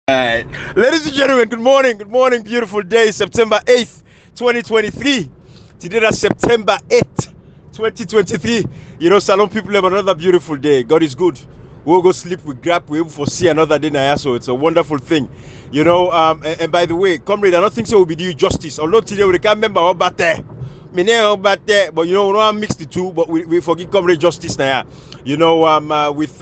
Alright. Ladies and gentlemen, good morning, beautiful day, September 8th, 2023. Today that's September 8th, 2023. You know, Salon people have another beautiful day. God is good. We'll go sleep, we grab, we will foresee another day now, so it's a wonderful thing. You know, and by the way, comrade, I don't think so will be doing justice. Although today we can't remember about that. But you know, we don't mix the two, but we forgive comrade justice now. You know, with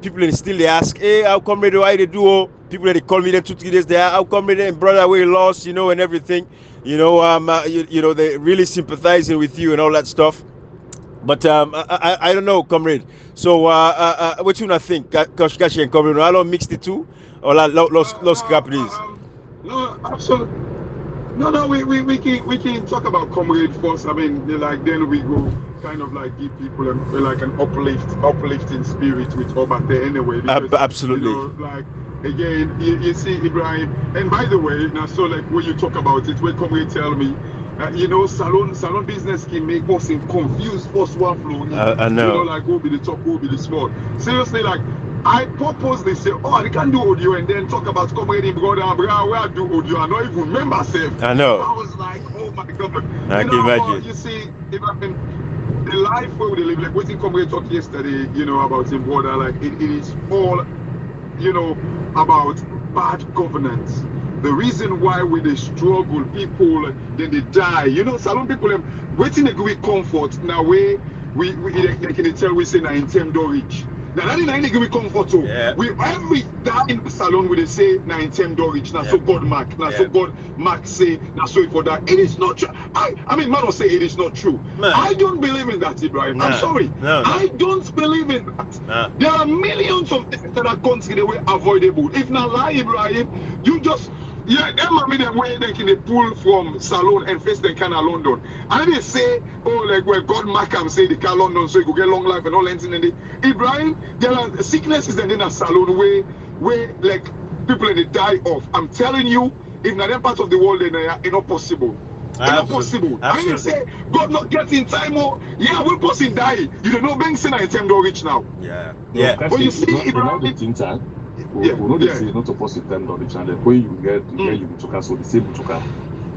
people still they ask, hey, how comrade why they do? Oh? People they call me them 2 3 days there. How comrade and brother we lost, you know, and everything. You know, you know, they really sympathizing with you and all that stuff. But I don't know, comrade. So what you not think, Kashi and comrade? I don't mix the two, or lost scrap please. No, absolutely. No, we can talk about comrade first. I mean, like then we go kind of like give people like an uplifting spirit with Obate anyway. Because, absolutely. You know, like again, you see Ibrahim, and by the way, now so like when you talk about it, when comrade tell me. You know, salon business can make us confused first one flow. I know. You know, like who be the top, who be the small. Seriously, like I purposely say, oh, I can do audio and then talk about comrade brother, where I do audio. I don't even remember myself. I know. I was like, oh my god. I can imagine. You see, the life where they live, like what the comrade talked yesterday, you know, about him brother, like it is all, you know, about bad governance. The reason why we they struggle, people then they die. You know, salon people waiting a great comfort. Now we they can tell we say na intem do rich. Now that is a great comfort too. Yeah. We every die in the salon we they say na intem do rich. Now so God mark. Now so God mark say now so for that. It is not true. I mean man will say it is not true. Man. I don't believe in that, Ibrahim. I'm sorry. No. I don't believe in that. There are millions of things that are considered avoidable. If not lie, Ibrahim, you just them I mean the way they can pull from Salon and face the can of London. And they say, oh, like where God Markham say the can London so you could get long life and all anything in it. Ibrahim, there are sicknesses in a salon where like people they die of. I'm telling you, if not that part of the world then it's not possible. It's not possible. I didn't say God not getting time or we're possible die. You don't know being seen at time rich now. Yeah. But you see Ibrahim. We know they say not to post it $10 channel. When you get you took so the same took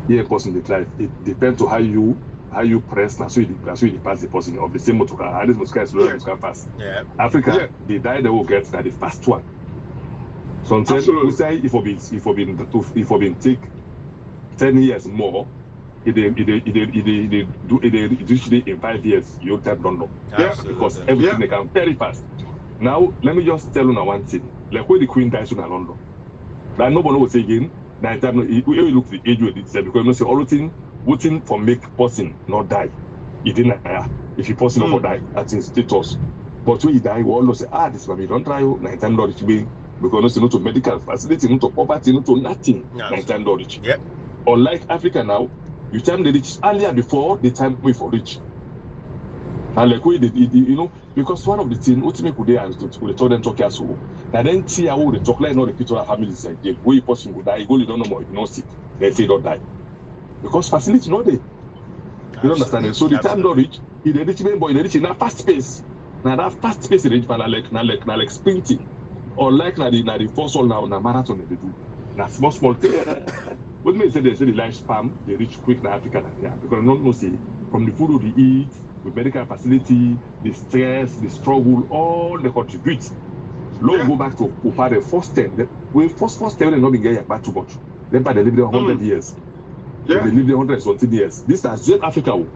here person the life. It depends on how you press now so you pass the person of the same motor. And this motor is slow pass. Yeah. Africa, they die they will get that the first one. Sometimes we say if we been take 10 years more, it usually in 5 years you don't know. Because everything they can very fast. Now let me just tell you one thing. Like when the Queen dies in London, that nobody will say again. That time you look the age with itself because you say all the thing waiting for make person not die. He didn't die. If he person not die, that's in status. But when he die, we all say this one don't try. $9 to be because not to medical facility, not to poverty, not to nothing. $9. Yep. Unlike Africa now, you time they reach earlier before the time we for reach. And like we you know, because one of the things what make today and we told them talk as well. Now then see how the talk like not the people families like the way person will die, you don't know more, you not sick, they say don't die. Because facility not there. You don't understand it. So the time don't reach, he the rich boy they reach in a fast space. Now that fast space they reach like sprinting. Or like the first all now marathon they do. Now small thing. What may say they say the lifespan they reach quick in Africa because not see from the food we eat. With medical facility, the stress, the struggle, all they contribute. Long go back to the first 10. We first 10 they not been getting back too much. Then by they live there 100 years. They live there 120 years. This is just Africa.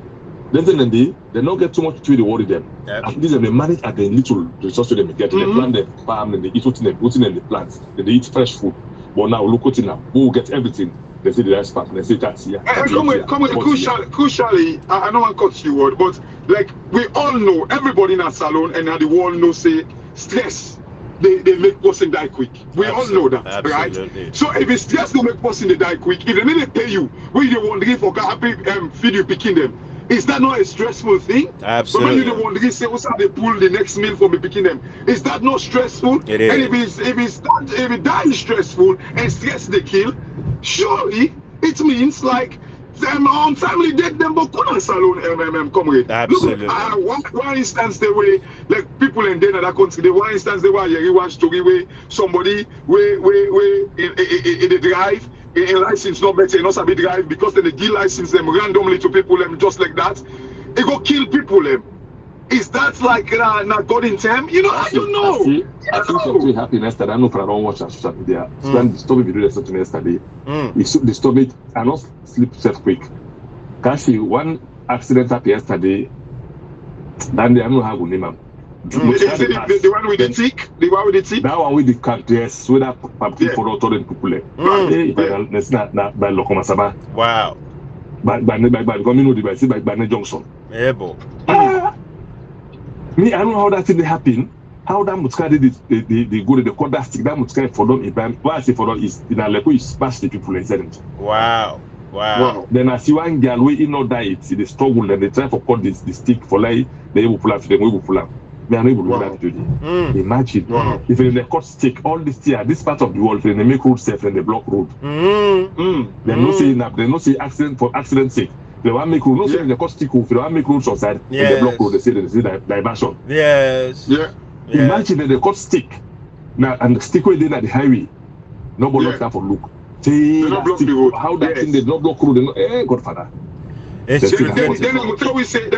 Then they don't get too much to worry them. At least they manage at the little resources they get. They plant the farm and they eat what they put in the plants. They eat fresh food. But now look what now. We will get everything. They say the last part. They say that's here. Crucially, I don't want to cut you word, but like we all know, everybody in our salon and the world knows say stress. They make person die quick. We all know that, right? So if it's stress to make person they die quick, if they need to pay you, when you want to give for feed you picking them, is that not a stressful thing? Absolutely. But when you want to say what's how they pull the next meal for me picking them, is that not stressful? It is. And if it that is stressful and stress they kill, surely it means like them untimely death them but couldn't salon comrade. Absolutely. Look, one instance they way like people in there that country, the one instance they were you watch story where somebody where in the drive in license not better, not sabi drive because they give license them randomly to people them just like that. It go kill people them. Is that like not God in time? You know, I don't know. I think something happened yesterday. I know if I don't watch on social media. When the story video something yesterday, the story I not sleep set quick. Actually, one accident happened yesterday. Then they don't know how to name him. The one with the tick? The one with the tick? That one with the cat, yes. With that people for other people. It's not by Lokomasaba. Wow. By community, by Junction. Yeah, boy. Me, I don't know how that thing happen. How that Mutska did they go to the quarter stick. That Mutska for them, what I say for them is in a level is smash the people inside it. Wow. Then I see one girl where he not die, it's the struggle, and they try to cut the stick for like they will pull out, they will pull out. Me, I know will do that today. Imagine if they cut stick, all this year, this part of the world, they make road safe and they block road. They no say accident for accident's sake. They want make road, no say they cut stick off, they want make roads outside, they block road, they say diversion. Yes. Imagine that they cut stick now and the stick way there at the highway. Nobody not for look. Say how that thing they not block road, Godfather. Then they go tell we say,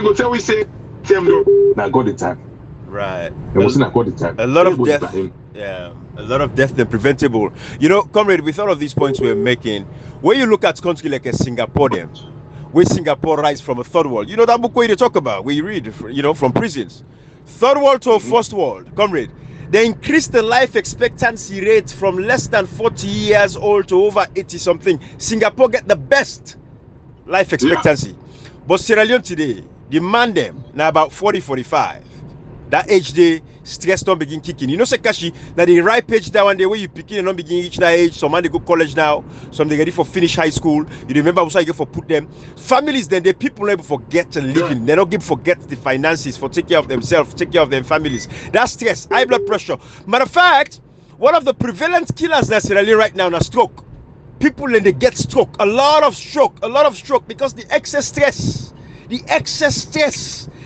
now got the time. Right. It wasn't a got the time. A lot of death. Yeah. A lot of death than preventable. You know, comrade, with all of these points we're making, when you look at country like a Singapore, where Singapore rise from a third world, you know that book where you talk about, where you read, you know, from prisons. Third world to first world, comrade. They increased the life expectancy rate from less than 40 years old to over 80 something. Singapore get the best life expectancy. But Sierra Leone today, demand them now about 40, 45. That age day, stress don't begin kicking. You know, Sekashi, that the ripe age that one day where you picking and don't begin reach that age. Some man they go college now, some they get it for finish high school. You remember also you get for put them. Families then, the people never forget to living. They don't forget the finances for take care of themselves, take care of their families. That's stress, high blood pressure. Matter of fact, one of the prevalent killers that's really right now is stroke. People then they get stroke, a lot of stroke because the excess stress,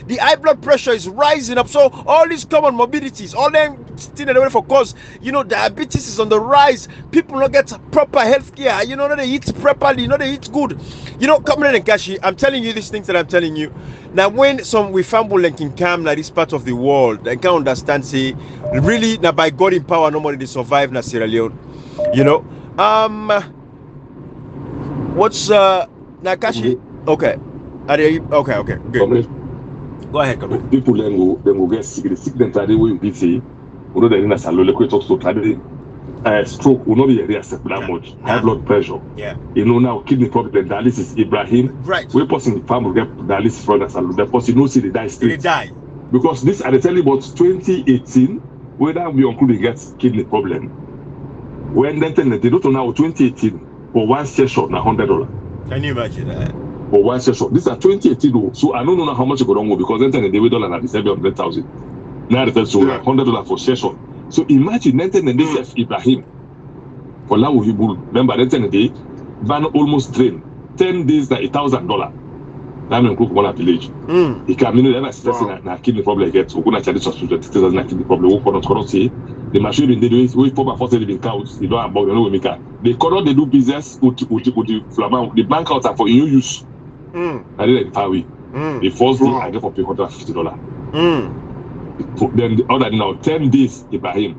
the high blood pressure is rising up. So all these common morbidities, all them still away for cause, you know, diabetes is on the rise. People don't get proper health care. You know, they eat properly, you know, they eat good. You know, Comrade and Kashi, I'm telling you these things that I'm telling you. Now, when we fumble like in Cam, like this part of the world, I can understand, say, really, now by God in power, nobody they survive na Sierra Leone. You know, what's Nakashi? Okay. Okay, good. Go ahead, come on. People then go get sick. The sickness that they will be say, you know, they're in a salon, they talk to stroke will not be reaccept that much. High blood pressure. Yeah. You know, now kidney problem, dialysis, Ibrahim. Right. We person in the farm will get dialysis from the salon. The person knows they die straight. They die. Because this, I tell you about 2018, whether we include they get kidney problem. When they don't know now 2018 for one session, $100. Can you imagine that? For one session. This is 2018 though, so I don't know how much it go because then the dollar at $700,000. Now the first so $100 for session. So imagine then this Ibrahim for Lawu Hibul. Remember then the day van almost train 10 days that $1,000. That means cook one village. He can never stressing na kidney problem get. So gonna charge hospital na kidney problem. Who cannot say the machine in the way we pop for the counts. You don't about you know we make. They cannot they do business with the flamand. The bank accounts are for you use. I did like Pawi. The first day I get for pay $150. Then the other now 10 days Ibrahim.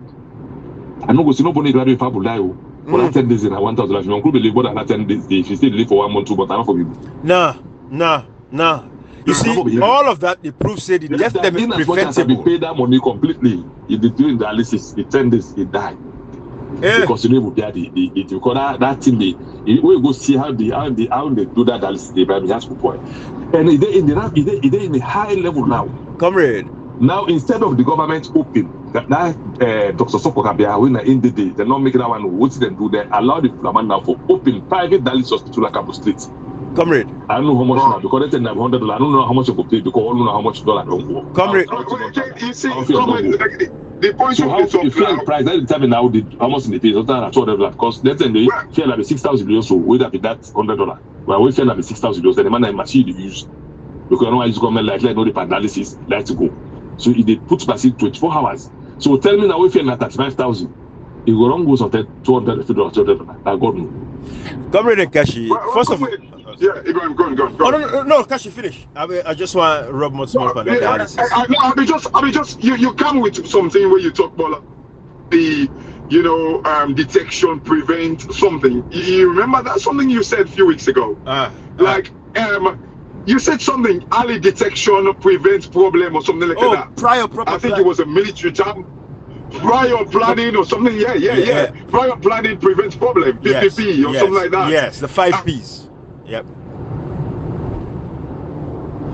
I know go see nobody graduate Pabu die. For that 10 days in $1,000. You include the labor that 10 days. If you still live for 1 month, 2 months, I don't forgive you. Nah. You see, all of that the proof said the death them is preventable. Pay that money completely. If they doing dialysis, the 10 days he die. Because you know because that thing we go see how they do that dialysis. They buy has good point. And it in a high level now. Comrade. Now instead of the government open that Dr. Soko Kabia when in the day they're not making that one. What they do? They allow the Flaman now for open private dialysis hospital like Cabo Street. Comrade. I don't know how much now because they have $100. I don't know how much you go pay because I don't know how much dollar don't go. Comrade. You see, comrade, The point So of how the top the fuel now, price that determine now the how much in the pay something like $200 because let's say the fuel like $6,000 so would that be that $100. Well we fuel like $6,000 then the man machine they use because I know it's government like know the analysis like to go. So if they put machine 24 hours. So tell me now we fuel like 35,000. It go wrong goes on $200 $200. I got no. Comrade Kashi, first of all, yeah, Ibrahim, go on. Oh, no, Kashi, finish. I just want to rub more smoke on that dialysis. I mean, just you come with something where you talk about the, detection, prevent something. You remember that something you said a few weeks ago? You said something early detection prevents problem or something like that. Prior I think it was a military term. Prior planning or something, yeah. Prior planning prevents problem, PPP or something like that. Yes, the 5 Ps. Yep.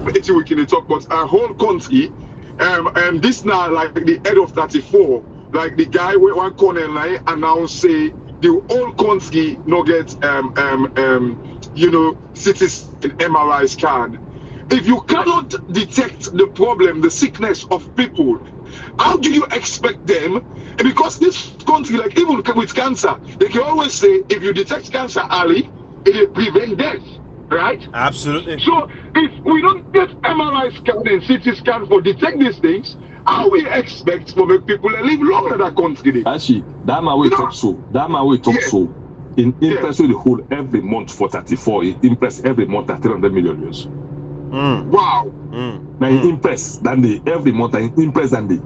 We can talk about our whole country, and this now like the head of 34, like the guy with one corner line announced say the whole country no get citizen MRI scan. If you cannot detect the problem, the sickness of people, how do you expect them? Because this country, like even with cancer, they can always say if you detect cancer early, it will prevent death, right? Absolutely. So if we don't get MRI scan and CT scan for detect these things, how we expect to make people live longer in that country? Actually, that man we talk so. That man we talk so. In impress the whole every month for 34. It impress every month at 300 million euros. Wow. Now impress than they every month and impress than they.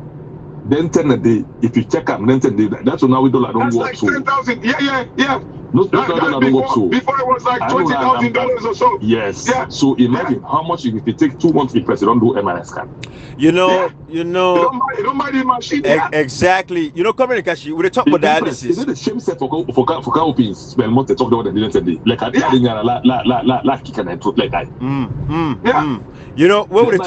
Then 10 a day. If you check up, then 10 days. That's now we don't That's work like so. 10,000. Yeah. No, don't work so. Before it was like $20,000 or so. Yes. Yeah. So imagine how much if you take 2 months impress, you don't do MRI scan. You know. You don't buy the machine. Exactly. Comrade Kashi, we talk about dialysis. Is it the same set for cowpins? Spell month they talk about the didn't like I didn't la kick and I throat like that. When we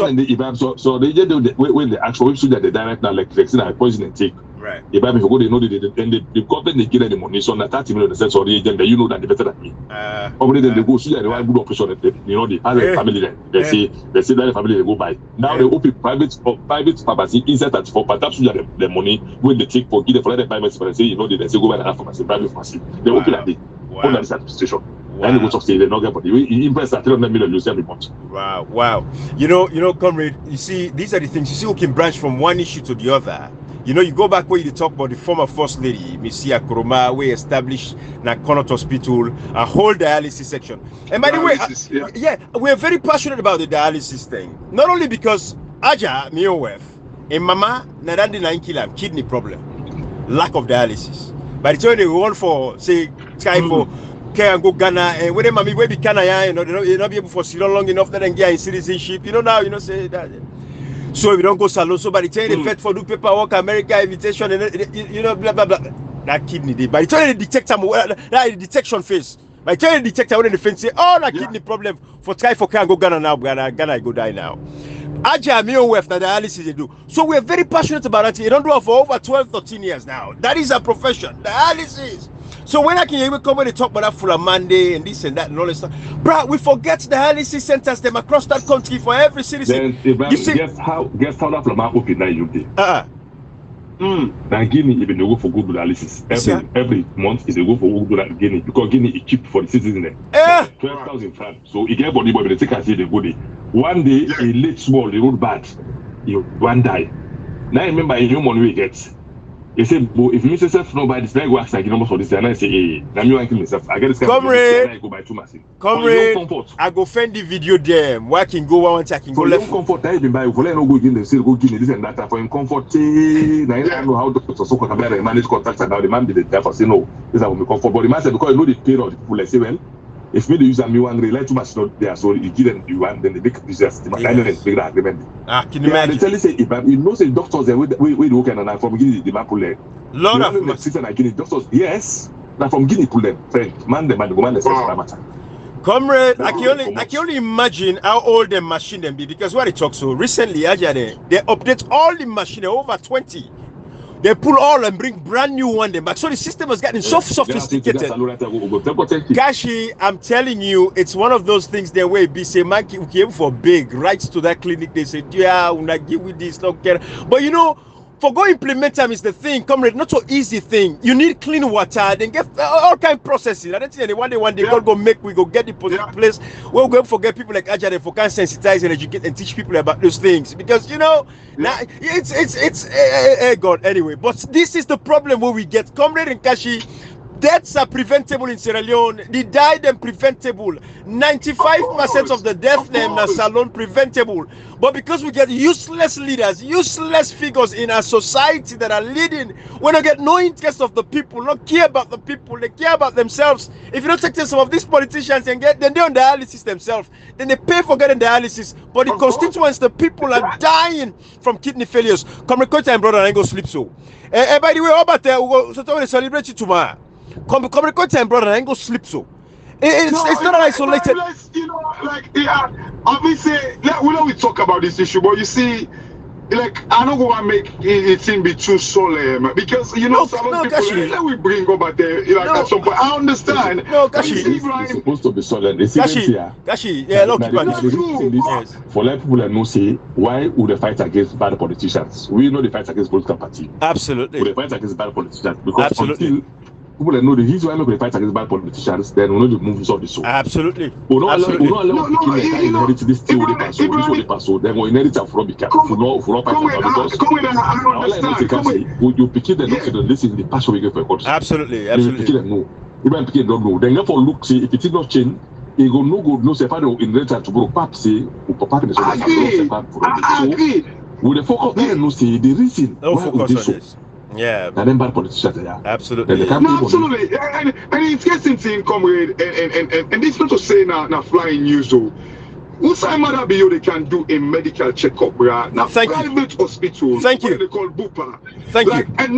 talk so they just do when the actual website that they direct now like vaccine and poison and take. Right. If I go, they know the government they give them the money, so that 30 million cents or the agent, you know that they better than me. Probably then they go see that they want good operation. The other family then they say that the family they go buy. Now they open private pharmacy inside that for perhaps the money when they take for give them for the pharmacy, but they say they say go buy another pharmacy, private pharmacy. They open that day. Under this administration. And they go to say they not get but he invest at 300 million every month. Wow. Comrade, you see, these are the things you see who can branch from one issue to the other. You go back where you talk about the former First Lady, Misia Kuroma, we established Connaught Hospital, a whole dialysis section. And by the way, we're very passionate about the dialysis thing. Not only because Aja, my wife, and Mama, Narandi 9 kilo kidney problem, lack of dialysis. By the time they run for, say, try for care and go Ghana, and when mommy will be Canada, they're not be able for so long enough that they get in citizenship. Say that. So if you don't go salon, so by the time they vet for do paperwork, America invitation, and blah blah blah. That kidney day. By the time they detect them, that detection phase. By the time they detect when the fence say, that kidney problem for try for can go Ghana now, Ghana go die now. Aja wef na dialysis they do. So we're very passionate about it. You don't do it for over 12, 13 years now. That is our profession, dialysis. So when I can even come and talk about that full of Monday and this and that and all this stuff, bro, we forget the dialysis centers them across that country for every citizen. Then, guess how that from our open that UK. Now Guinea even they go for good dialysis every month is they go for good Guinea because Guinea is cheap for the citizen there. 12,000 francs. So if everybody but they take a say they go there. One day a late small the road bad, one die. Now I remember in human we get. He said, but if you yourself know by this, then go ask again almost for this, and I say, hey, now me want to kill myself. I get this kind of and I go buy 2 machines. Comrade, I go find the video there. Where I can go one I can go left. Comfort, I even buy. For let no go again, they still go give me this and that. For him comfort, now I don't know how Dr. Soko can manage contacts and now the man did it. Therefore, say no, this is me comfort. But the man said because you know the pay of the people, like say well. If me they use a me one rely too much not there, so you give them you want then they make business. I know they make that agreement. Can you imagine? They tell you say if you know say doctors they we work and from Guinea the man pull them. Lord of mercy. Guinea doctors yes. Now from Guinea pull them. Friend, man the woman says that matter. Comrade, I can only imagine how old the machine them be because when they talk so recently, they update all the machine over 20. They pull all and bring brand new one them back. So the system has gotten so sophisticated. Kashi, I'm telling you, it's one of those things that way be say man came for big rights to that clinic. They said, yeah, we'll not give with this, don't care. But for go implement them is the thing, comrade. Not so easy thing. You need clean water, then get all kind of processing. I don't think one day God go make we go get the place where we go forget people like Ajay for can sensitize and educate and teach people about those things, because now it's God anyway. But this is the problem where we get, comrade and Kashi. Deaths are preventable in Sierra Leone. They died and preventable. 95% of the death named are Salon preventable. But because we get useless leaders, useless figures in our society that are leading, when they get no interest of the people, not care about the people, they care about themselves. If you don't take some of these politicians and then they're on dialysis themselves, then they pay for getting dialysis. But the constituents, the people are dying from kidney failures. Come record time, brother, and I go sleep so. And by the way, how about that? We'll go celebrate you tomorrow. Come record time, brother, and I go sleep so. It's not an isolated. You know, like, obviously, we know we talk about this issue, but you see, like, I don't want to make it be too solemn, because you know some people that we bring over there, like at some point. I understand. No, Kashi, it's supposed to be solemn. Kashi, yeah, look, for let people that know, say, why would they fight against bad politicians? We know they fight against political party. Absolutely. Would they fight against bad politicians? Because until people that know the reason why they fight against bad politicians, then we know the moves of the soul. Absolutely. We don't allow people to inherit this thing with the person. Then we inherit it from because you pick it and look at the listen the passion we get for a country. Absolutely. Pick it and know. Even pick it don't know. Then therefore look, see if it is not change, it go no good, no say father inherit to grow pap say papa the so with the focus there no say the reason why we do so. Yeah, and then bad politicians, absolutely. Absolutely. And it's interesting thing, comrade, and this not to say now flying news though. What's I mother be you they can do a medical checkup, bruh. Now private hospitals. Thank you. They call Bupa. Thank you. A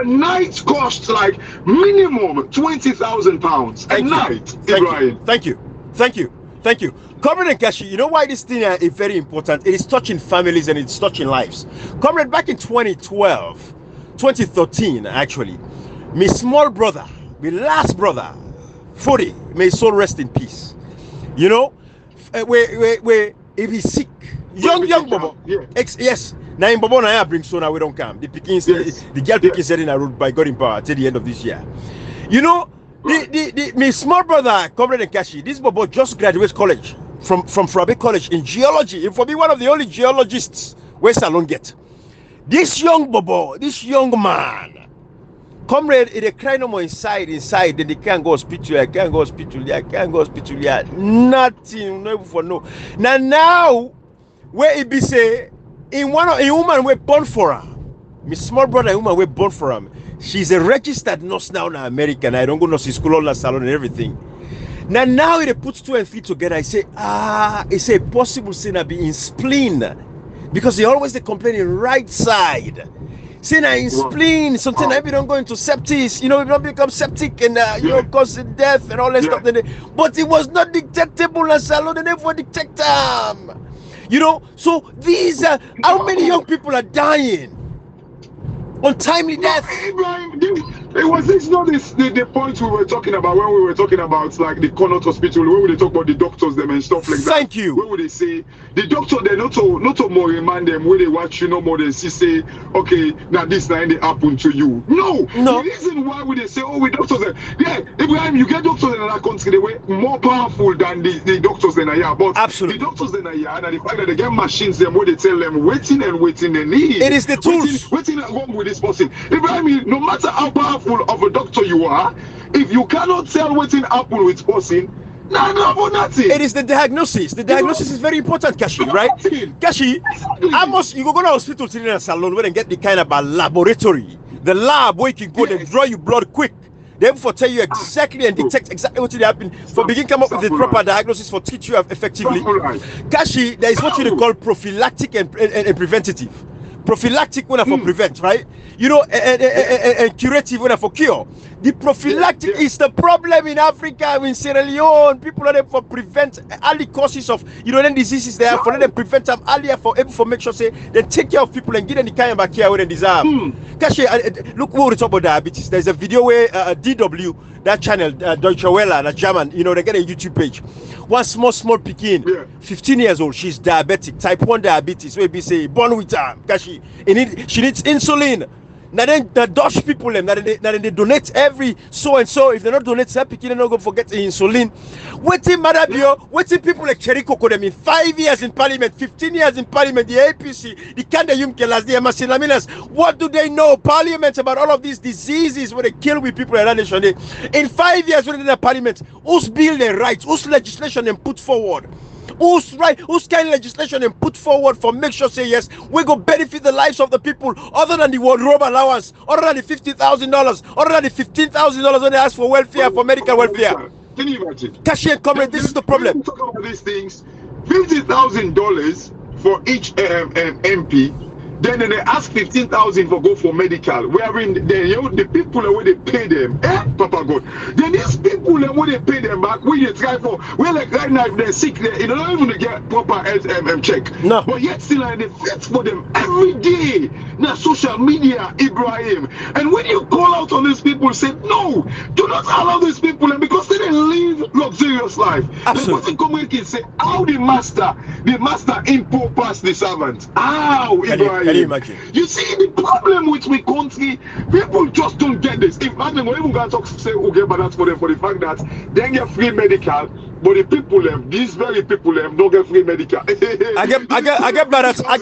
night costs like minimum £20,000 a night. Ibrahim. Thank you. Comrade and Kashi, you know why this thing is very important? It is touching families and it's touching lives. Comrade, back in 2013 actually, my small brother, my last brother, 40, may his soul rest in peace. You know, where if he's sick, young Bobo, yes. Now in Bobo I bring so now we don't come. The pickings, the girl picking said in a road by God in power till the end of this year. You know, my small brother, Comrade and Kashi, this Bobo just graduated college from Frabe College in geology. And for me, one of the only geologists where Salon get. This young Bobo, this young man, comrade, they cry no more inside, then they can't go hospital, I can't go hospital, nothing, no for no. Now, where it be say, a woman we born for her, my small brother, a woman we born for him, she's a registered nurse now in America, and I don't go nursing school, all the salon and everything. Now they put 2 and 3 together, I say, it's a possible sin to be in spleen. Because they always they complain in right side. Saying in spleen, sometimes if you don't go into septis, you know, you don't become septic and cause death and all that stuff. But it was not detectable as Salon, they never detect them. You know, so these are how many young people are dying? Untimely death. It's not the point we were talking about when we were talking about like the Connaught Hospital, where would they talk about the doctors them and stuff like that. Thank you. Where would they say the doctor they're not to more remind them where they watch you no more than say, okay, now this now they happen to you. No. The reason why would they say, oh, we doctors Ibrahim, you get doctors in another country, they were more powerful than the doctors in here. But absolutely the doctors in here and the fact that they get machines them where they tell them waiting they need. It is the tools. Waiting at home with this person. Ibrahim, no matter how powerful of a doctor you are, if you cannot tell what's in happen with person, nothing. It is the diagnosis. The diagnosis is very important, Kashi, right? Kashi, you go to the hospital today in a salon where and get the kind of a laboratory, the lab where you can go and draw you blood quick. Therefore, tell you exactly and detect exactly what will happen for begin come up with the proper diagnosis for treat you effectively. Kashi, there is what you call prophylactic and preventative. Prophylactic when for prevent, right? You know, and curative when for cure. The prophylactic is the problem in Africa, in Sierra Leone. People are there for prevent early causes of then diseases there for them prevent them earlier for able for make sure say they take care of people and give them the kind of care where they deserve. Look, we talk about diabetes. There's a video where DW, that channel, Deutsche Welle, that German, they get a YouTube page. One small Pekin, 15 years old, she's diabetic, type 1 diabetes. Where we say born with her because she needs insulin. Now then the Dutch people them, now they donate every so and so. If they not donate, that Pekin not going to forget the insulin. Waiting Madabio, waiting people like Cheriko them in 5 years in parliament, 15 years in parliament, the APC, the Kanda Yumkelas, the Amasinaminas. What do they know? Parliament about all of these diseases where they kill with people in that nation. In 5 years when they're in parliament, who's bill their rights, whose legislation and put forward? Whose kind of legislation and put forward for make sure say yes, we go benefit the lives of the people other than the wardrobe allowance, other than the $50,000, other than the $15,000 when they ask for welfare, for medical welfare. Can you imagine? Cashier and comrade, this is the problem. When we talk about these things, $50,000 for each MP. Then they ask 15,000 for go for medical. Wherein the people where they pay them, Papa God. Then these people where they pay them back, we they try for. Well, like right now if they're sick, they don't even get proper health check. No. But yet still they fix for them every day. Now social media, Ibrahim. And when you call out on these people, say no, do not allow these people because they didn't live luxurious life. Absolutely. The person can say how the master import past the servant. How Ibrahim. Can you imagine? You see the problem with my country, people just don't get this. If I don't even talk say okay, but that's for them for the fact that they get free medical, but the people these very people don't get free medical. I get bad for that. I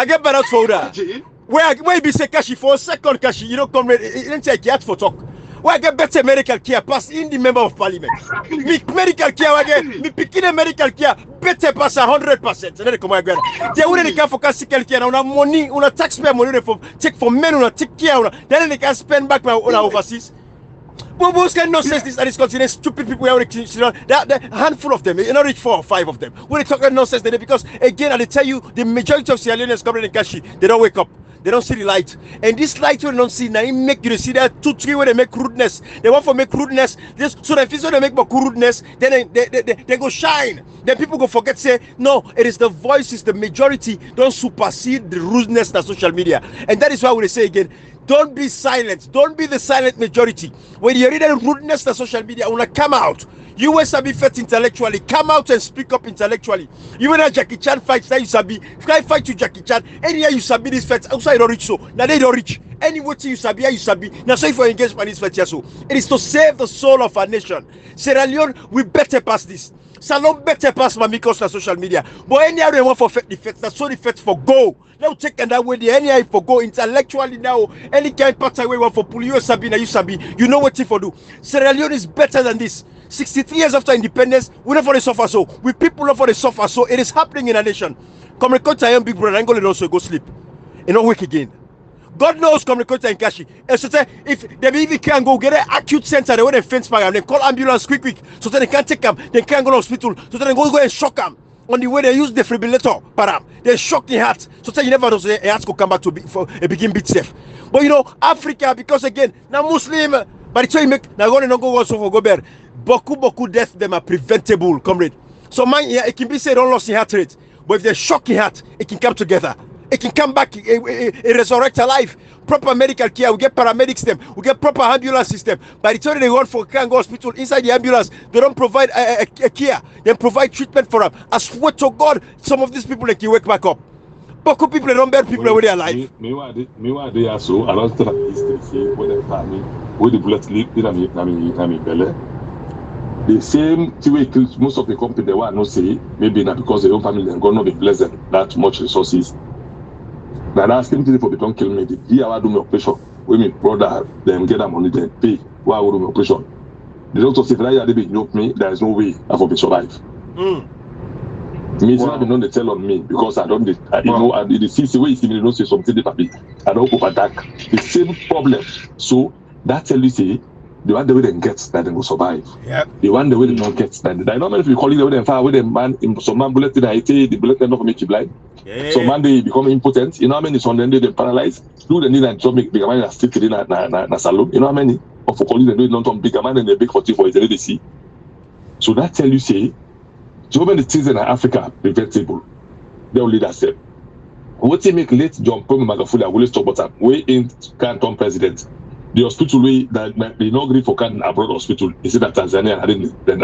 get bad for that. Where be say Kashi for a second, Kashi, you don't come you don't take yet for talk. Why get better medical care pass in the member of parliament? Me medical care again, me picking a medical care better pass 100%. And then come again. They wouldn't care for medical care. Una money, una taxpayer money for take for men, una take care. Then they can spend back my own overseas. But most can nonsense this and this continent, stupid people who that handful of them, you not reach 4 or 5 of them. When they talk about nonsense, they because again, I tell you, the majority of Sierra Leoneans coming in Kashi, they don't wake up. They don't see the light. And this light when they don't see, now it make you see that 2, 3 where they make rudeness. They want to make rudeness. So that if they make more rudeness, then they go shine. Then people go forget, say, no, it is the voices, the majority, don't supersede the rudeness of social media. And that is why we say again, don't be silent. Don't be the silent majority. When you read the rudeness of social media, I want to come out. You will be fit intellectually. Come out and speak up intellectually. You when Jackie Chan fights, that you sabi. Fight to Jackie Chan. Anywhere you sabi this fight, outside don't reach so. Now they don't reach. Anywhere you sabi, you sabi. Now so if you engage in this fight, so it is to save the soul of our nation. Sierra Leone, we better pass this. Salon better pass my because of social media. But any other one for the fact, that's so the fact for go. Now take and that way the any for go intellectually now. Any kind part away one for pull you sabi, now you sabi. You know what for do. Sierra Leone is better than this. 63 years after independence, we not for the suffer so. We people not for the suffer so. It is happening in a nation. Come record to your big brother and go also go sleep. You know wake again. God knows come record and Kashi. And so if they even can go get an acute center, they want a fence fire and they call ambulance quick. So then they can't take them, they can't go to hospital. So then they go and shock them. On the way they use defibrillator, param. They shock the heart. So then you never know say a heart could come back to begin beat safe. But you know, Africa, because again, now Muslim, but it's so you make now going to go also for go bear. Boku death them are preventable, comrade. So man, yeah, it can be said don't lose in heart rate, but if they shock in heart, it can come together. It can come back, it resurrect a life. Proper medical care, we get paramedics them, we get proper ambulance system. By the time they go for Kango hospital, inside the ambulance, they don't provide a care, they provide treatment for them. I swear to God, some of these people they can wake back up. Boku people they don't bear people when they are alive. Meanwhile, they are so, I don't tell you, when they find me, where the bullet leak, belly. The same way most of the company they want not say maybe not because their own family and God not be blessed that much resources. Now that same thing for they don't kill me. The year I do my operation, when my brother them get that money they pay. Why I would do my operation? The doctor say that they be help me. There is no way I will be survive. Me it's not been they tell on me because I don't you know and the CC way you see me they don't say something they papi. I don't over attack the same problem. So that tell you say the one the way they get that they will survive. Yep. The one the way they don't get that. I know many people calling the way they fire with them man. Some man bullet in the bullet not make you blind. Yeah. So man they become impotent. You know how many son then they paralyzed. Do the need and job make bigger man that still in na salon. You know how many of calling they do it not on bigger man and they big 40 for is they see. So that tell you say, so many things in Africa preventable. They will lead us there. What they make late John Pombe Magufuli will stop bottom way in can't turn president. The hospital way that they not agree for can abroad hospital is it that Tanzania then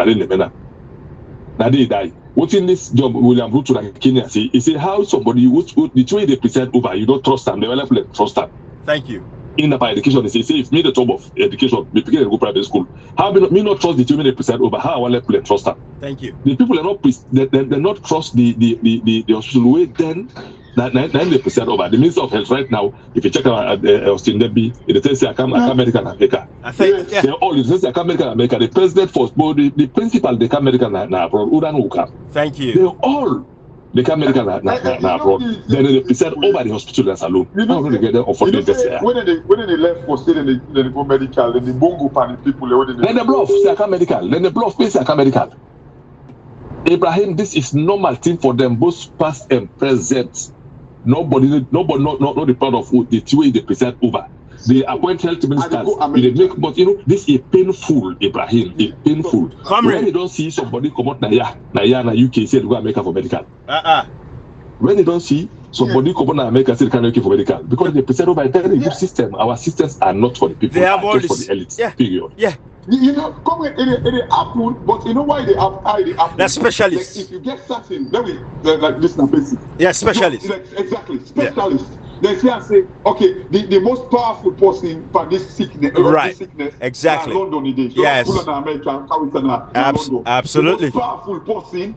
now they die. What in this job William Ruto like Kenya say he say how somebody the way they present over you don't trust them, they will not trust them. Thank you. In the education, they say if me the top of education, me begin to go private school. How me not trust the way they present over how I want to trust them. Thank you. The people are not they not trust the hospital way then. 90% over the Minister of Health right now. If you check out Austin Debby, it says American America. I think they're all it says American America. The president for the principal the American abroad. Thank you. They're all the American abroad. Then they present over the hospital as alone. When they left for state and they go medical, then the bongo pan people then the bluff say medical. Then the bluff say medical. Ibrahim, this is normal thing for them, both past and present. Nobody, not the part of the way they present over. They appoint health ministers. They make, but you know, this is painful, Ibrahim. It's painful. When they don't see somebody come out na UK say they go America for medical. When they don't see somebody come out na America say they can make for medical, because they present over a very good system. Our systems are not for the people. They have all just this, for the elite. Yeah. Period. Yeah. You know, come it happen, but you know why they happen? That's specialists. Like if you get certain, like this now basic. Yeah, specialists. Exactly, specialists. They say, okay, the most powerful person for this sickness, right? This sickness, exactly. London it is. Yes. Absolutely. The most powerful person,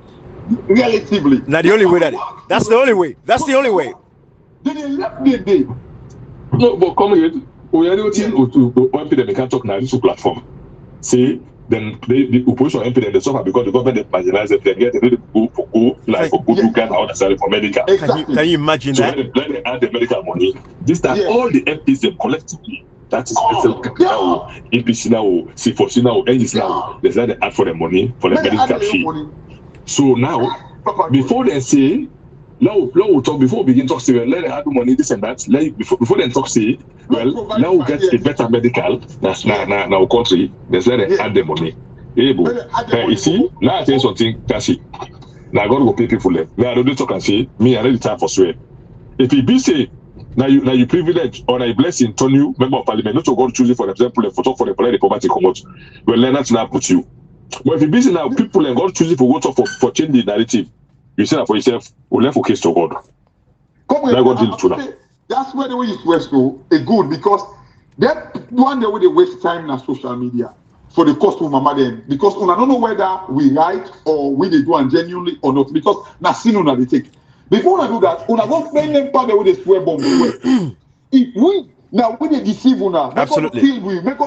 relatively. Now the only way that's the only way. That's the only way. Then they left the day. No, but come here. We are able to they can't talk now this platform. See, then the opposition MP they suffer because the government marginalized them. They get ready to go like for good and how necessary for medical. Exactly. Can you imagine so that? When they add the medical money, this time all the MPs them collectively. That is now APC now, C4C now, NGC now. They say they add for the money for the medical fee. So now, before they say. Now we talk before we begin to talk. Say, let them add money, this and that. Before they talk, say, well, now we get a better medical. That's now country. Let's let them add the money. You see, now I tell you something, Kashi. Now I got to go pay people. Now I don't talk and say, me I ready time for swear. If it be say, now you privilege or a blessing turn you member of parliament, not to go choose it for example for talk for the poverty come out. Well, let that now put you. But if it be say now people and God choose it for go talk for change the narrative. You say that for yourself, we left for case to God. That's where the way it's West though, a good because that one day where they waste time on social media for the cost of mama then. Because I don't know whether we right or we they do and genuinely or not. Because na sin una they take. Before I do that, una go find them part where they swear bomb. If we now we they deceive una, absolutely. Make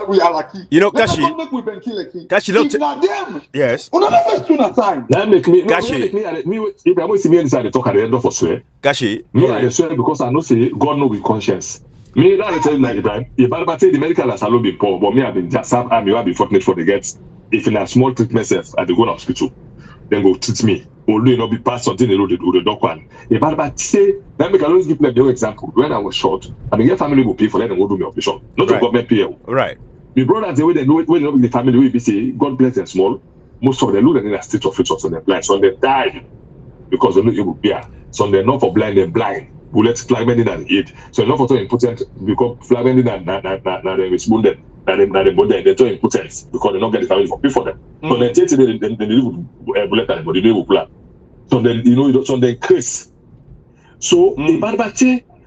we are lucky. You know, Kashi, look at them. Yes. Una never spend a time. That make me Kashi. If I want to see me inside the talk at the end of a swear. Kashi. Me I swear because I know say God know with conscience. Me that I tell you like Ibrahim. If I say the medical has alone been poor, but me have been just have me have been fortunate for the get. If in a small treatment self at the go to hospital, then go treat me. Although you know be past something they know the doc one. If I say that make I always give them the example. When I was short, I mean your family will pay for them and go do my operation. Not the government pay. Right. My brothers the way they know when they know the family will be say God bless them small. Most of them look in a state of features on their blind. So they die because they're not able to bear. So they're not for blind, they're blind. Bullets flagging and aid. So not for so important because flagging and they responded. They're too important because they don't get the family for pay for them. So they take they live with bullet and body, they will plan. So then you know so they curse. So in bad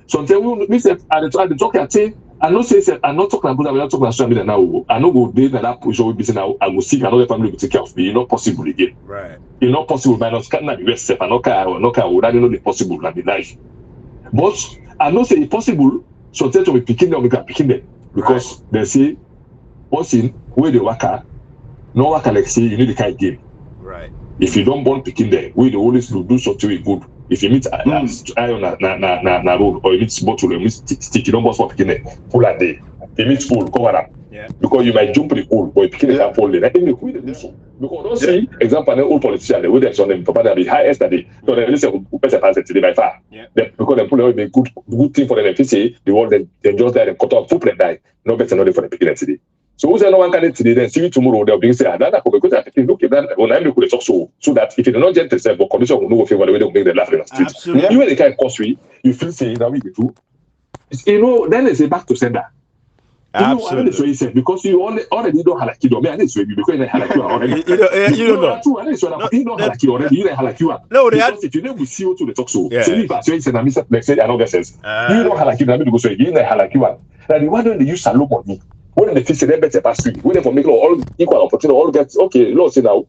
sometimes we say at the talk at I not say I'm not talking about I'm talking about social media now. I know go there that position will be now. I will seek another family to take care of me. It's not possible again. Right. It's not possible. But not can be best. I not can. Would I know the possible? Not be life. But I know say it's possible. So tell to be picking them, we can picking them because they say, what's in where they work no work like say you need the kind game. Right. If you don't want picking them, we always do something good. If you meet iron na road or you meet bottle or you meet stick, you don't bust for picking them. Full a day. If you meet full, cover up. Because you might jump the hole, but if you can't fall in, I think the queen is so. Because don't see example, an old politician, the way they're on them, Papa, the highest that they, so they listen who best advance today by far. Because they pull away a good thing for them. If you say the one they just die and cut off, footprint die, no better than for the beginning today. So who's no one can today, then see you tomorrow, they'll be saying, that because I think, look, that when I'm looking at so that if you don't get yourself, but condition will know favor the way they make the laugh in the street. Absolutely. Even the kind of cost you feel saying that we do. You know, then they say back to sender. Absolutely. You know, because you already don't have like you don't. I didn't say because you have already. You don't know. True. I didn't say that you don't have like you already. You don't have like you are. No, because if you never see you to the talk so. So if I say it's an amazing like say another sense. You don't have like you. I mean, because you don't have like you are. And why don't they use salon money? When they fix it, they better pass through. When they for make all equal opportunity, all get okay. Lord, say now.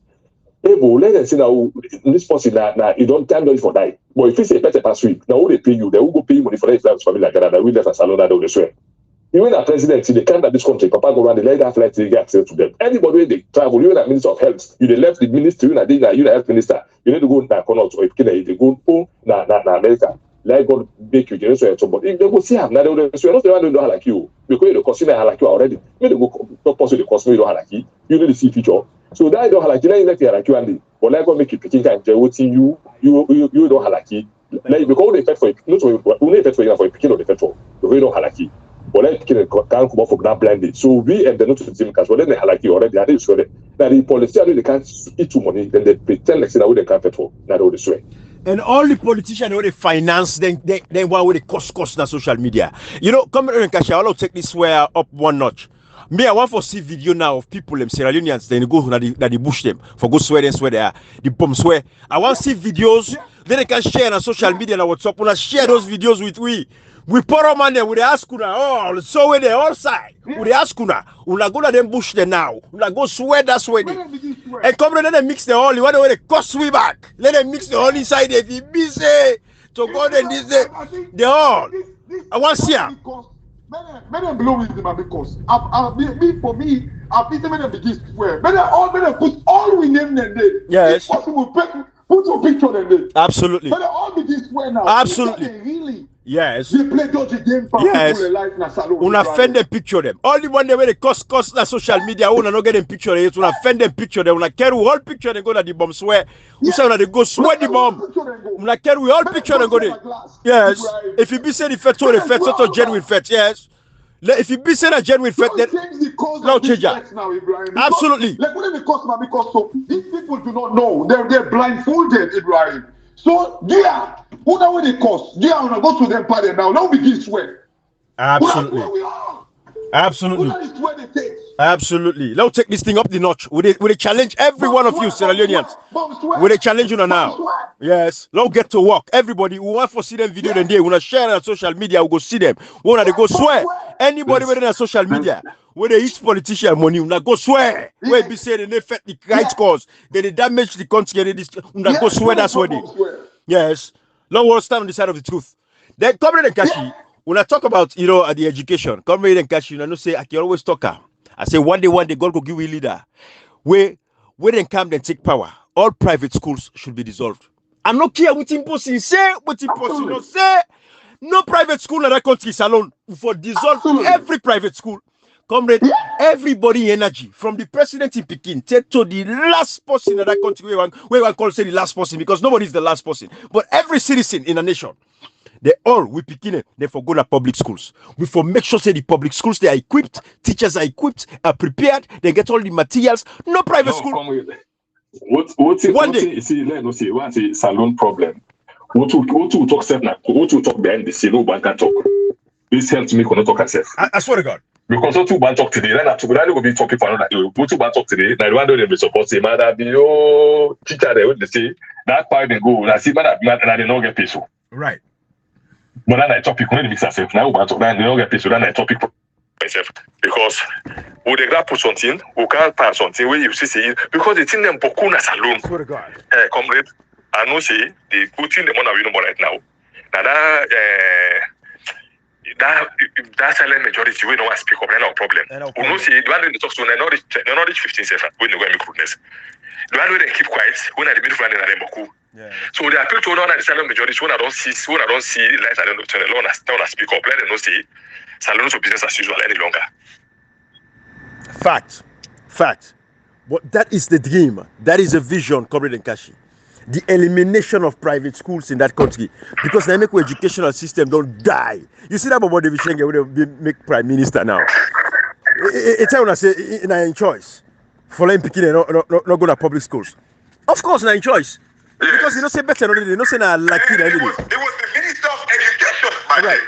Hey, but let them say now this person now you don't time for die. But if you say better pass through, now who they pay you? They will go pay money for that family like that. That we left a salon that they swear. Even a president, they can't have this country. Papa go around, they let that flight to get access to them. Anybody when they travel, even a minister of health, you they left the ministry, you the health minister, you need to go to Connaught or if they go na America. Let God make you generate somebody. If they go see him, now they will say, not the one who don't have like you, because you consider like you already. Maybe they go not possibly cost me don't have like you. You need to see future. So that don't have like you, let you like you and but let God make you picking and you don't have like you. Like because they effect for it, not only effect for you for picking or the effect for you don't have like you. But like can't come up for that blinded. So we and the not to the because when they like you already, I didn't swear that the policy they can't eat too money, then they pretend like that they can't pay for. Now they swear. And all the politicians who they finance, then one with the cost on social media. You know, come here and cash. I'll take this swear up one notch. Me, I want to see video now of people them Sierra Leoneans. Then they go to the bush them for go swear they are the bomb swear. I want to see videos. Then they can share on social media and WhatsApp. When I share those videos with we. We pour a man there with the askuna. Oh, so we they all side with the askuna. We go to them bush there now. We go swear that's where they. And come let them mix the holy. What they cost we back? Let them mix the holy inside. If you busy to go then this day, the all. I want to see them. Many blow with them because for me, I've been them begin swear. Many put all we name them there. Yes. If possible, put your picture them there. Absolutely. Many all begin swear now. Absolutely. Really. Yes. They play dodgy game for people like na salon. Una offend them picture them. All the one they cost na social media. Una no get them picture them. Una offend them picture them. Una carry all picture them go to the bomb swear. You say una they go swear the bomb. Una carry all picture them go there. Yes. If you be say the fet so genuine fet. Yes. If you be say a genuine fet, then no change that. Absolutely. Like what is the cause now? Because so these people do not know. They're blindfolded, Ibrahim. So yeah, who know what it costs? Yeah, I'm gonna go to them party now. Now we begin swear. Absolutely. Where we are. Absolutely. Where they take. Absolutely. Let's take this thing up the notch. Will they challenge every one of you, Sierra Leoneans? Will they challenge you now? Yes. Let's get to work. Everybody who want to see them video then they wanna share on social media, we go see them. Wanna they go swear. Anybody within on social media, where they each politician money, we go swear. Where be saying they affect the right cause, they damage the country, we go swear that's what they. Yes. Let's stand on the side of the truth. Then Comrade Nkashi, when I talk about the education, Comrade Nkashi, I know say I can always talk. I say one day God will give you a leader. Where then come then take power. All private schools should be dissolved. I'm not care what impossible say, what impossible no say. No private school in that country is alone for dissolve every private school. Comrade, everybody energy from the president in Peking to the last person in that country where I call say the last person because nobody is the last person, but every citizen in a nation. They all we Peking they for go to public schools. We for make sure say the public schools they are equipped, teachers are equipped, are prepared, they get all the materials. No private school. You see, let me see what's a salon problem. What to talk self now? What to talk behind the scene? No one can talk. This helps me cannot talk myself. I swear to God. Because what two man talk today, then after that will be talking for another. What two man talk today? Now the one don't be support say, man, that be teacher there when they say that part they go. I see man that they don't get paid so. Right. But then I topic when they mix yourself. Now man talk then they don't get paid so. Then I topic myself because we they grab put something, we can't pass something where you see because the thing them boku na salon. Swear to God. Comrade. I know say they putting the money we know right now. Now that silent majority we don't speak up, no problem. We know say the one they talk to they not reach 15 seconds when they go make goodness. The one where they keep quiet when they middle friend and them boku. So they appeal to the silent majority when I don't see light at the end of the tunnel. Don't speak up. Let them know say salon to business as usual any longer. Fact. But that is the dream. That is a vision, Comrade Nkashi. The elimination of private schools in that country, because the educational system don't die. You see that about David Shenge when they make prime minister now. It's how I say in choice. Following picking not go to public schools. Of course, in choice. Because you don't say better, you don't say na lucky. It was the Minister of Education. Right.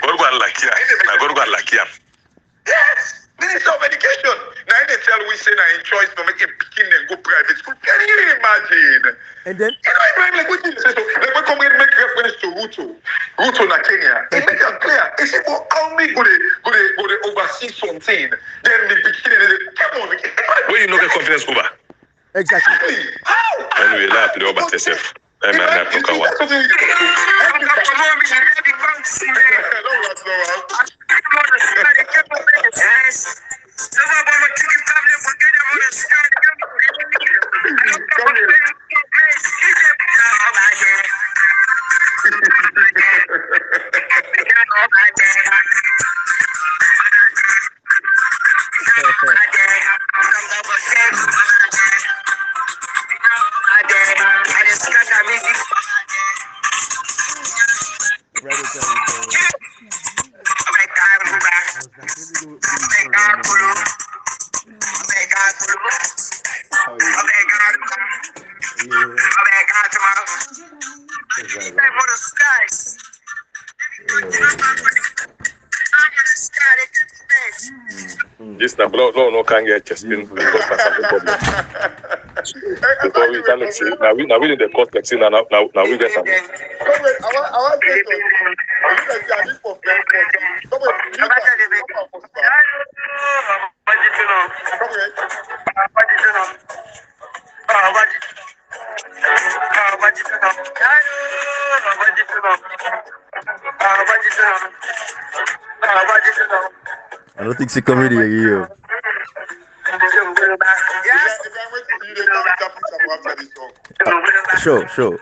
Yes, Minister of Education. Now they tell we say na in choice to make him picking and go private school. Can you imagine? And then like what you say, so like we come and make reference to Ruto na Kenya. It make it clear. He said, well, how me go they oversee something? Then the beginning, come on, Where you no get confidence over? exactly. How? Anyway, laugh the over yourself. This the no can get testing because we can see now we in the court like now we get some. I want to I don't think it's a comedy here. Sure.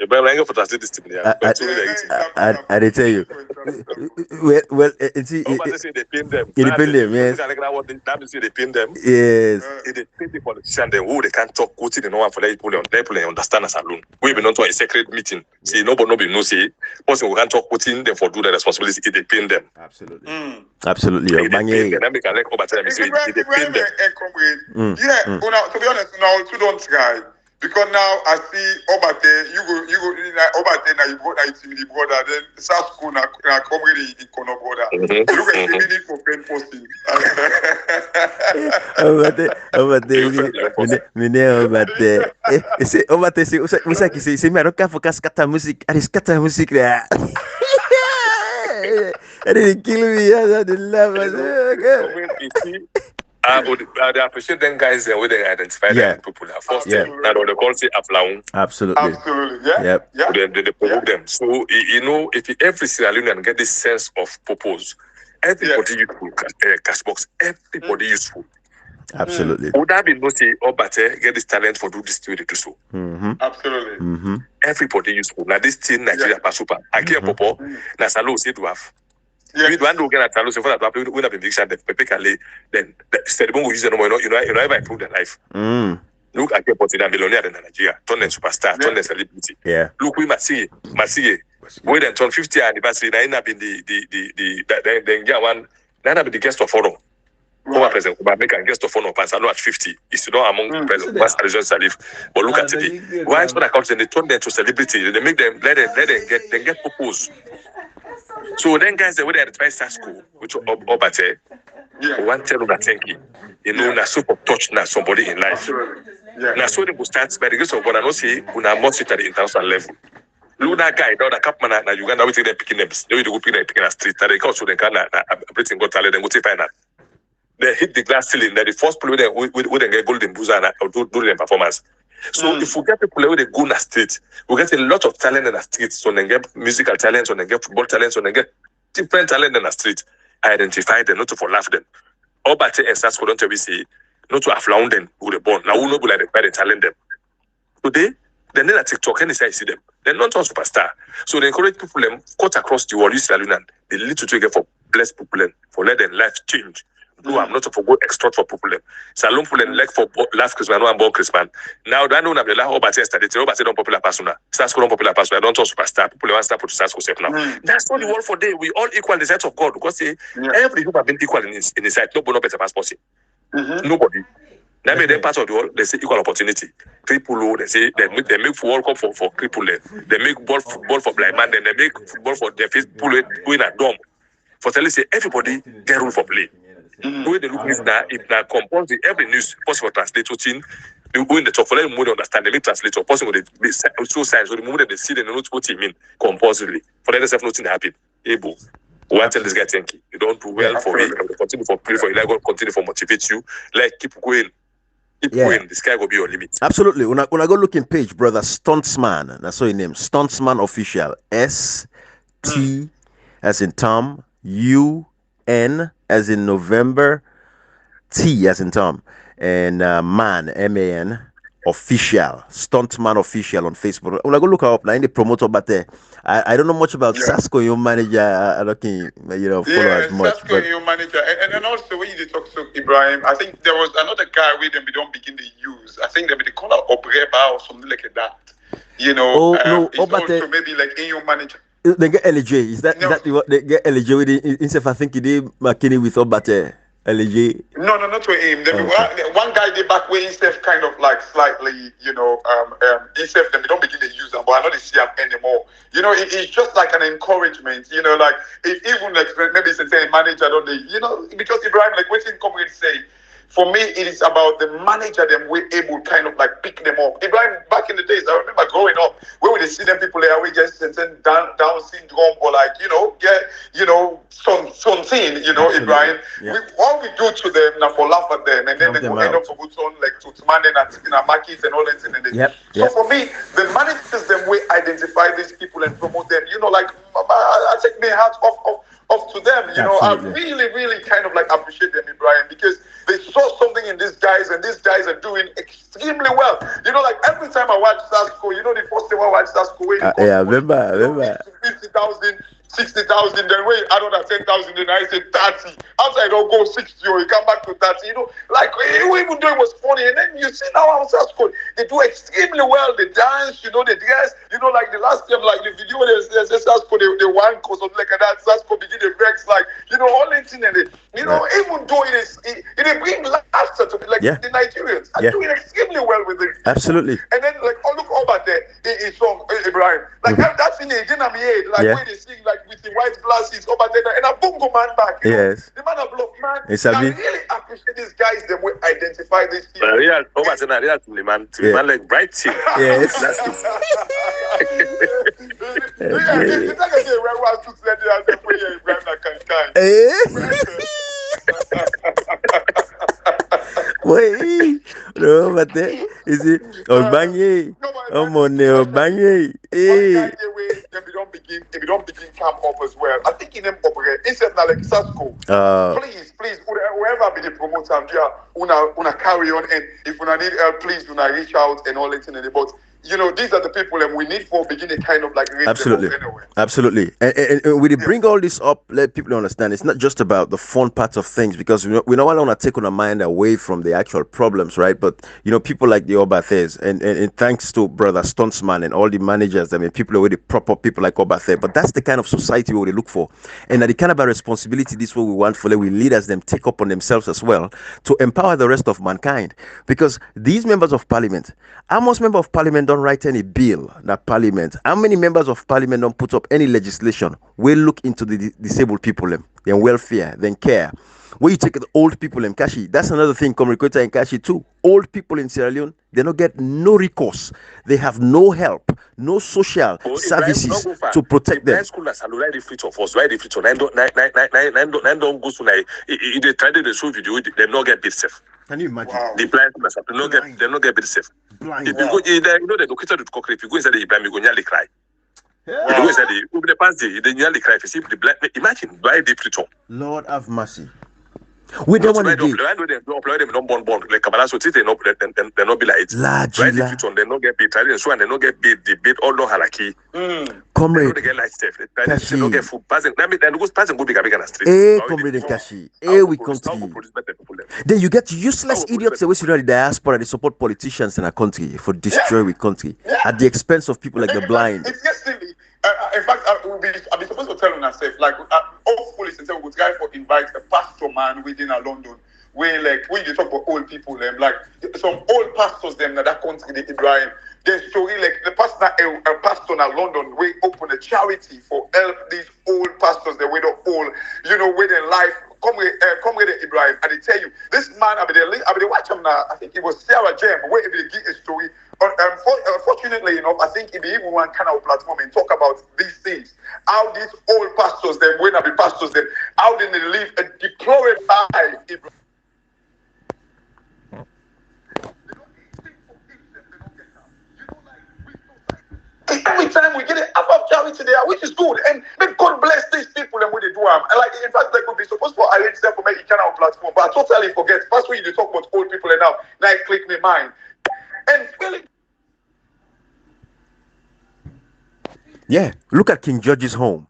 You better hang up for this team. I did tell you. Well, it's they pin them. It depends them, yes. That means they pin them. Yes. They pin the politician them who they can't talk good in no one for people understand us alone. We be not to a secret meeting. See nobody no say person who can't talk good in them for do the responsibility they pin them. Absolutely. Absolutely. They make like over time they pin them. Yeah, to be honest, now you don't try. Because now I see Obate, you go Obate now you go now the brother, then South School now come really the corner brother. Look at the meaning for pen posting. Obate say me I don't care for scatter music. I scatter music there. And they kill me. I love it. They appreciate them guys and where they identify them people. First thing, now they call it Aflaun. Absolutely. Yeah. They provoke them. So if every Sierra Leonean get this sense of purpose, everybody useful, cash box, everybody useful. Absolutely. Would that be no say better get this talent for do this to do so? Absolutely. Everybody useful. Now this team Nigeria super. I care popo. Na salo say to have. We don't get a talent so for that we have been diction the perfectly then the will use no more you know ever improve their life. Look at people that millionaire in Nigeria, turn them superstar, turn them celebrity. Yeah. Look we Msg go then turn 50th anniversary now have been the get one now have been the guest of honor. Former president but make a guest of honor pass at 50 is not among the president was Alison Salif. But look at it. Why is when I come they turn them to celebrity, they make them let them get proposed. So then guys they would identify school, which Obate, one tell that thank you. You know, na super touch na somebody in life. Now so they will start by the grace of God and not say we are more at the international level. Look that guy, that Capman na Uganda, we take them picking them. They will go picking a street, and they come so they can everything got talent and go to final. They hit the glass ceiling. They're the first player we get golden buzzer and do their performance. So if we get people who they go in the street, we get a lot of talent in the street. So they get musical talent, so they get football talent, so they get different talent in the street. Identify them, not to for laugh them. Obate and Sasko don't we say, not to have found them who they born. Now we know like the parents challenge them. Today, then they TikTok and say see them. They're not all superstar. So they encourage people them cut across the world, use Salon and they lead to trigger for bless people them, for let them life change. No, I'm not for go extort for people them. Salon people them like for last Christmas, no, I'm born Christmas. Now that know I'm the last Oba yesterday. Oba say don't popular persona. Stars don't popular persona. I don't talk superstar. People want start to Stars Sept now. That's not the world for day. We all equal in the sight of God because say every human being equal in his sight. Nobody better as possible. Nobody. That made them part of the world. They say equal opportunity. Cripple, they say they make World Cup for cripple. They make football for blind man. Then they make football for their face people going at dome. For tell say everybody get rule for play. The way they look is now if now compulsory every news possible translate to thing. They go in the talk for them more understand. They make translator possible they show signs. So the moment they see they know what it mean compulsorily. For them themselves nothing happen. Able. Why tell this guy thank you? You don't do well for me. I will continue for pray for you. Like God continue for motivate you. Like keep going. Keep going. The sky will be your limit. Absolutely. When I go looking page, brother, Stuntsman. That's what his name. Stuntsman official. ST as in Tom. UN as in November. T as in Tom. And man, MAN official. Stuntman official on Facebook. When I go look up now in the promoter, but I don't know much about Sasko, your manager. I don't think follow as much. Sasko, your manager, and also when you talk to Ibrahim, I think there was another guy with them we don't begin to use. I think they call it Obreba or something like that. You know, it's also maybe like in your manager. They get LJ. Is that what they get LJ with it? Instead, I think he did McKinney with Obate. LJ. No, not to him. One guy did back where instead kind of like slightly, instead they don't begin to use them, but I don't see them anymore. You know, it's just like an encouragement. You know, like if even like maybe it's a manager, don't they? You know, because Ibrahim, like what in comedy say. For me, it is about the manager them we're able kind of like pick them up. Ibrahim, back in the days, I remember growing up, where would they see them people there, we just down syndrome or like, something, Ibrahim. Yeah. What we do to them, now for laugh at them, and then they go end up for good on like to man and markets and all that. So for me, the managers them we identify these people and promote them, like I take my hat off to them, I really, really kind of like appreciate them, Ibrahim, because they saw something in these guys, and these guys are doing extremely well. Like every time I watch Sasko, the first time I watch Sasko, I remember. 50,000, 60,000, then wait, I don't have 10,000, then I say 30. After I don't go 60, or you come back to 30, like even though it was funny, and then you see now how Sasko, they do extremely well. They dance, they dress, like the last time, like the video, there's Sasko, they one or something like that. Sasko begin to vex, like, all the thing, and even though it bring laughter to me, like the Nigerians are doing extremely well with it. Absolutely. And then, like, look over there, his song, Ibrahim, like that's in the again, like when they sing, like with the white glasses over there, and a bongo man back. Yes. The man of love, man. I really appreciate these guys. They will identify these people. Real man like bright team. Yes. That's it. It's like I say, where was to say that Wait, no, but is it Obanye? Obanye. If you don't begin come up as well, I think in them operate. Instead like Sasko. Please, whoever be the promoter, una carry on, and if una need help, please do not reach out and all that in the but. These are the people that we need for beginning kind of like absolutely, anyway. Absolutely. And we bring all this up, let people understand it's not just about the fun parts of things, because we don't want to take on our mind away from the actual problems, right? But people like the Obathes, and thanks to brother Stuntsman and all the managers, people are really proper people like Obathe. But that's the kind of society we look for, and the kind of a responsibility this what we want for we leaders them take up on themselves as well to empower the rest of mankind. Because these members of parliament, most members of parliament don't write any bill that parliament. How many members of parliament don't put up any legislation? We look into the disabled people, their welfare, then care. When you take the old people in Kashi, that's another thing, Communicator in Kashi too. Old people in Sierra Leone, they don't get no recourse. They have no help, no social services to protect them. School that's already free of us, right? Free of don't go to like they try to show video, they not get bit safe. Can you imagine? Wow. The blind they not get bit safe. If you go, the locator to cook, if you go inside the blind, you go nearly cry. Yeah. If you go inside the past day, they nearly cry. If you see the blind, imagine why they free. Lord have mercy. We don't Not want to to get. I know they don't born like Kabbalah, so they not be like it. Large, Right, the future, they not get paid. Try so and they not get paid. Debate all no halaki. Comrade, They get like stuff. They don't get food. Passing, I mean, then go passing go big on the street. comrade Kashi, we country. Then you get useless idiots away from the diaspora. They support politicians in our country for destroy the country at the expense of people like the blind. It's yesterday. In fact, I'll be supposed to tell on ourselves, like, hopefully, since we would try for invite a pastor man within London, where like when you talk about old people, them like some old pastors, them that country, the Ibrahim, they story like the pastor, a pastor in London, we open a charity for help these old pastors, they were the old, where their life. Come with Ibrahim, and they tell you this man. I mean, watch him now. I think it was Sarah Jem where they give a story. Unfortunately enough, I think if even one kind of platform and talk about these things, how these old pastors, them when I be pastors, them how they live a deplorable life. Every time we get it above charity there, which is good, and may God bless these people and what they do. And like in fact, they could be supposed to arrange them for make kind of platform, but I totally forget. First when you talk about old people and now it click me mind. And really, yeah, look at King George's home.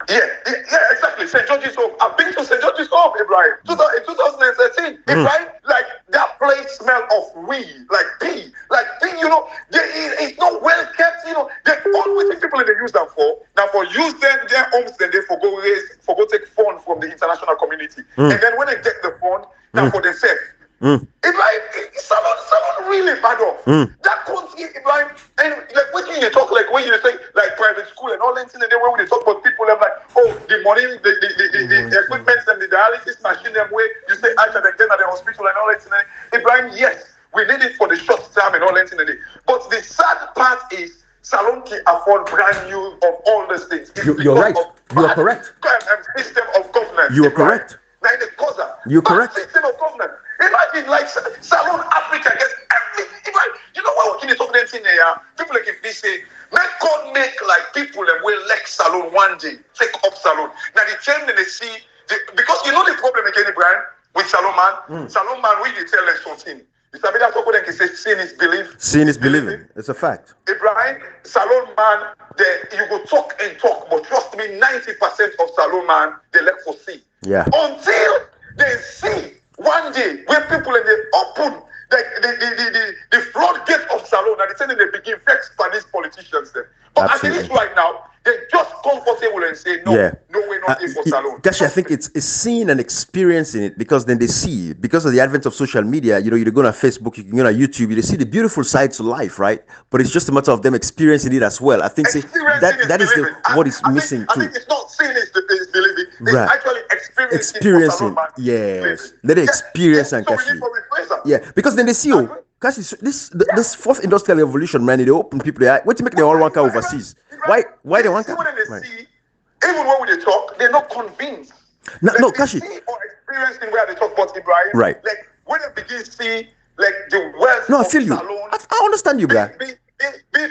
Yeah, exactly. St. George's Home. I've been to St. George's Home, Ibrahim. In 2013, Ibrahim, like that place smell of weed, like pee, it's not well kept. They always people they use them for. Now for use them their homes, then they forgo take fund from the international community, and then when they get the fund, now for themselves. Ibrahim, someone really bad off. That country, Ibrahim, and like when you talk like when you say like private school and all that thing, and then when they talk about people, they're like, oh, the money, the equipment, and the dialysis machine, them way you say I can get at the hospital and all that thing. Ibrahim, yes, we need it for the short term and all that thing. But the sad part is Salon can afford brand new of all these things. You're right. You are correct. System of governance. You are correct. You're correct. System of governance. Imagine like Salon Africa gets everything. You know what we can talk about there? People like if they say, make God make like people and will like Salon one day, take up Salon. Now the time they see because you know the problem again, Ibrahim, with Salon man. Salon man, we tell them something. You sabi that talk they say seeing is belief. Seeing is believing. It's a fact. Ibrahim, Salon man, you go talk and talk, but trust me, 90% of Salon man, they left for see. Yeah. Until they see one day when people and they open the floodgate of Salon and they begin vex by these politicians there. But Absolutely. as it is right now, they're just comfortable and say no, no way, not for Salon. Actually, I think it's seeing and experiencing it because then they see, because of the advent of social media, you're going on Facebook, you can go on YouTube, you see the beautiful sides of life, right? But it's just a matter of them experiencing it as well. I think that is what is missing too. I think it's not seeing is believing, it's actually experiencing. Yes. Let it experience and catch you. Yeah, because then they see, this fourth industrial revolution, man, they open people, what to make they all want overseas? Why they want that? Even when they talk, they're not convinced. No, Kashi. See or experiencing where they talk about Ibrahim. Right. Like when they begin to see like the wealth I feel you. Salon, I understand you, bro. Be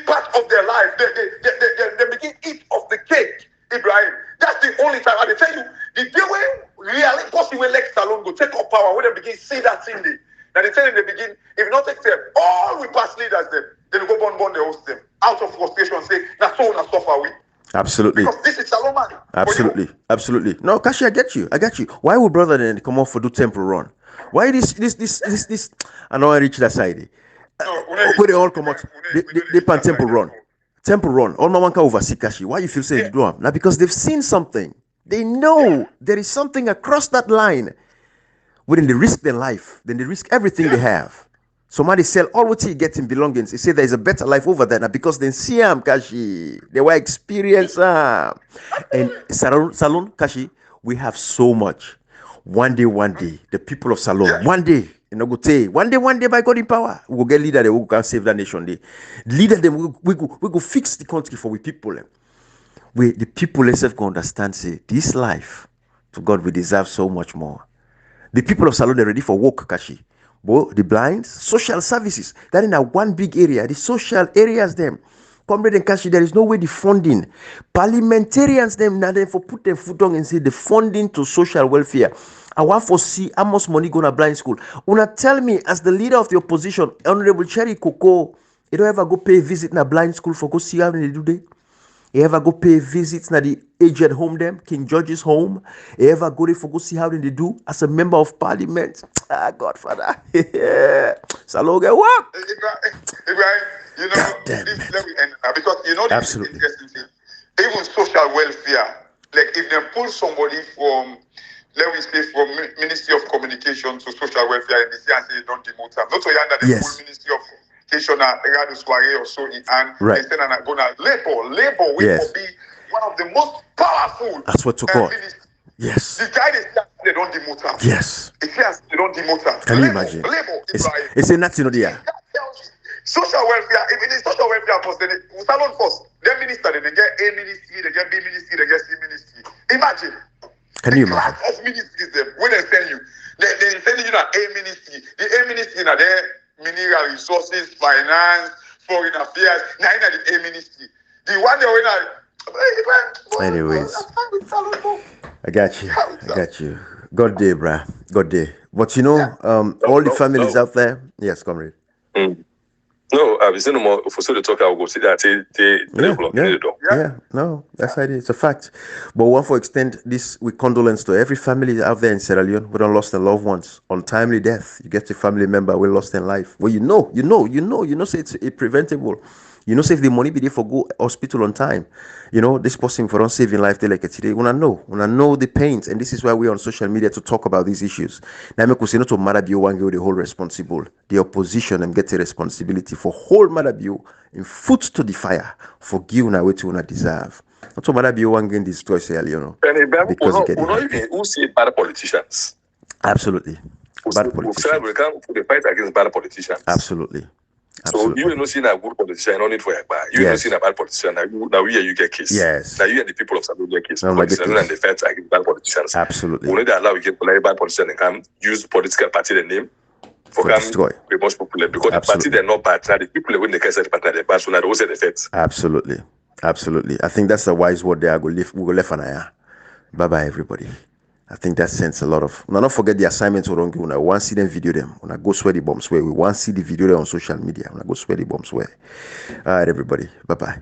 part of their life. They begin to eat of the cake, Ibrahim. That's the only time. I tell you, the day when really possible like Salon go take up power, when they begin to see that thing there. Now they tell them they begin, if not take them, all we past leaders them, then go burn they host them. Out of frustration, say, that's all na suffer we. Absolutely. Because this is Salon man. Absolutely. No, Kashi, I get you. Why would brother then come off for do temple run? Why this? I know I reach that side. Where they all come out, they pan temple run. Temple run. All my one can oversee Kashi. Why you feel say you do them? Now because they've seen something. They know there is something across that line. When they risk their life, then they risk everything they have. Somebody sell all what he gets in belongings. He said there is a better life over there now because they see him, Kashi. They were experienced. And Salon, Kashi, we have so much. One day, the people of Salon, one day, one day by God in power, we will get leader who can save the nation. Leader them, we go fix the country for we people. The people themselves can understand, say, this life, to God, we deserve so much more. The people of Salon are ready for work, Kashi. But the blinds, social services, that in a one big area, the social areas them, Comrade and Kashi, there is no way the funding. Parliamentarians, them now for put their foot on and say the funding to social welfare. I want for see how much money going to blind school. Una tell me, as the leader of the opposition, Honorable Cherry Coco, you don't ever go pay a visit in a blind school for go see how they do they? You ever go pay visits na the aged home them, King George's home? You ever go there for go see how they do as a member of parliament? Ah, Godfather. Saloga, what? Ibrahim, you know, let me end now because you know this is interesting thing. Even social welfare, like if they pull somebody from, let me say, from Ministry of Communication to social welfare and they say and say don't demote them. Not so young that the full Ministry of Communication Radio Soiree or so in and they say and gonna labor will be one of the most powerful. That's what to call. Yes. The guy they don't demote them. Yes. It says they don't demote them. Can you imagine? It's a national idea. Social welfare, if it is social welfare first, then we start on first. Then minister, then they get A ministry, they get B ministry, they get C ministry. Imagine. Can you imagine? Of ministries them when they send you, they send you to A ministry. The A ministry now there mineral resources, finance, foreign affairs. Now in the A ministry. The one they win. Anyways, I got you. God day, bruh. God day. But you know, all the families out there. Yes, comrade. No, I've seen more for so to talk. I will go see that. No, that's how it is. It's a fact. But we want to extend this with condolence to every family out there in Sierra Leone who don't lost their loved ones. Untimely death. You get a family member who lost their life. Well, you know, say it's preventable. You know, say if the money be there for go hospital on time, you know, this person for don't saving life, they like it today. When I know the pains, and this is why we're on social media to talk about these issues. Now, because you know, to Madabio one the whole responsible, the opposition and get a responsibility for whole Madabio in foot to the fire for give na what you wanna deserve. Not to Madabio one game destroy Sierra Leone. Because who say bad politicians? Absolutely, bad politicians. We fight against bad politicians. Absolutely. So you ain't not seen a good politician, no need for a bad. You ain't not seen a bad politician. Now you get case. Yes. Now you and the people of Salone get case. Politicians and the fight against bad politicians. Absolutely. We need to allow we get bad politicians and come use political party the name for destroy. Be most popular because the party they're not bad. Now the people when they can say the party they're bad, so now they also the effects. Absolutely. I think that's a wise word there. We go left an eye. Bye bye everybody. I think that sends a lot of. Now, don't forget the assignments we don't give. When I want to see them video them. When I go swear the bombs where we want to see the video there on social media. When I go swear the bombs where. All right, everybody. Bye bye.